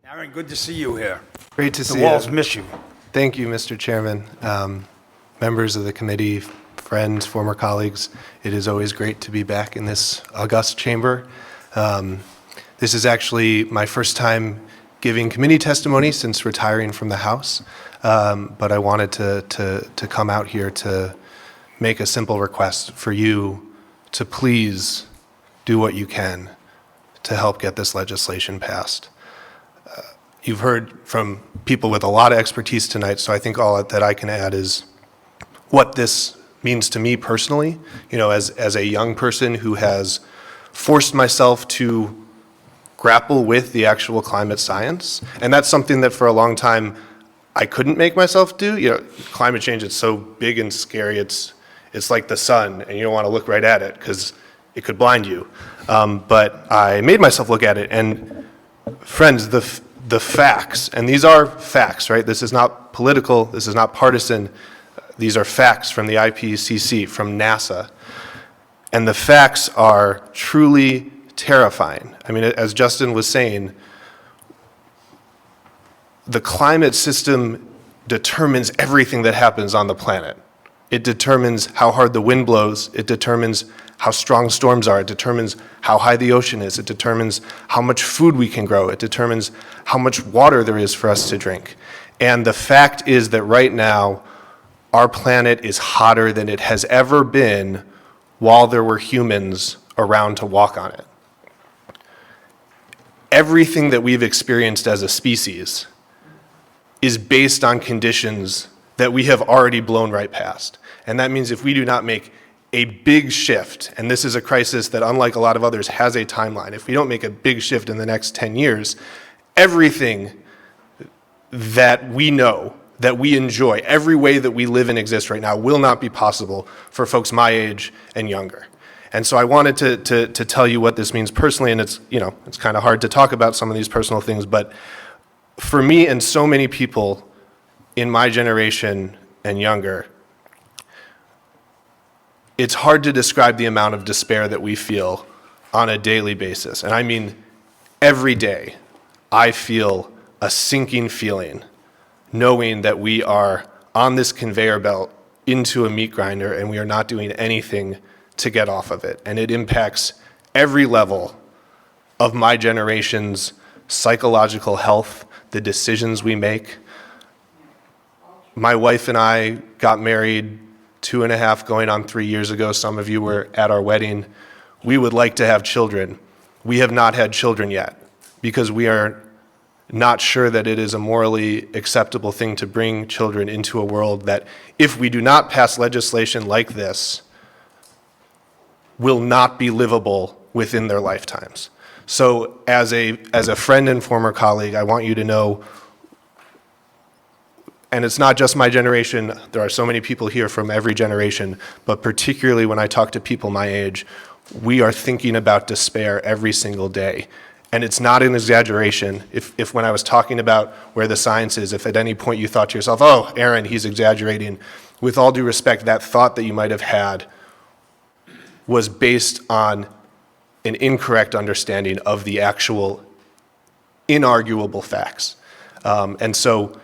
Aaron, good to see you here. Great to see The you. walls miss you. Thank you, Mr. Chairman. Members of the committee, friends, former colleagues, it is always great to be back in this august chamber. This is actually my first time giving committee testimony since retiring from the House, but I wanted to come out here to make a simple request for you to please do what you can to help get this legislation passed. You've heard from people with a lot of expertise tonight, so I think all that I can add is what this means to me personally, you know, as a young person who has forced myself to grapple with the actual climate science. And that's something that for a long time I couldn't make myself do. You know, climate change, it's so big and scary. It's like the sun, and you don't want to look right at it because it could blind you. But I made myself look at it, and friends, the facts, and these are facts, right? This is not political, this is not partisan. These are facts from the IPCC, from NASA. And the facts are truly terrifying. I mean, as Justin was saying, the climate system determines everything that happens on the planet. It determines how hard the wind blows. It determines how strong storms are. It determines how high the ocean is. It determines how much food we can grow. It determines how much water there is for us to drink. And the fact is that right now, our planet is hotter than it has ever been while there were humans around to walk on it. Everything that we've experienced as a species is based on conditions that we have already blown right past. And that means if we do not make a big shift, and this is a crisis that, unlike a lot of others, has a timeline. If we don't make a big shift in the next 10 years, everything that we know, that we enjoy, every way that we live and exist right now will not be possible for folks my age and younger. And so I wanted to tell you what this means personally, and it's, you know, it's kind of hard to talk about some of these personal things, but for me and so many people in my generation and younger, it's hard to describe the amount of despair that we feel on a daily basis. And I mean, every day I feel a sinking feeling knowing that we are on this conveyor belt into a meat grinder and we are not doing anything to get off of it. And it impacts every level of my generation's psychological health, the decisions we make. My wife and I got married 2.5 going on 3 years ago. Some of you were at our wedding. We would like to have children. We have not had children yet because we are not sure that it is a morally acceptable thing to bring children into a world that, if we do not pass legislation like this, will not be livable within their lifetimes. So as a friend and former colleague, I want you to know, and it's not just my generation, there are so many people here from every generation, but particularly when I talk to people my age, we are thinking about despair every single day. And it's not an exaggeration. If when I was talking about where the science is, if at any point you thought to yourself, oh, Aaron, he's exaggerating, with all due respect, that thought that you might have had was based on an incorrect understanding of the actual inarguable facts. And so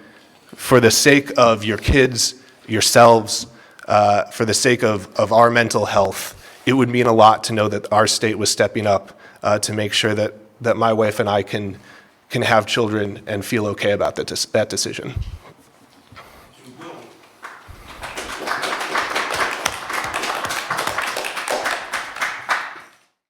for the sake of your kids, yourselves, for the sake of our mental health, it would mean a lot to know that our state was stepping up to make sure that my wife and I can have children and feel okay about that decision.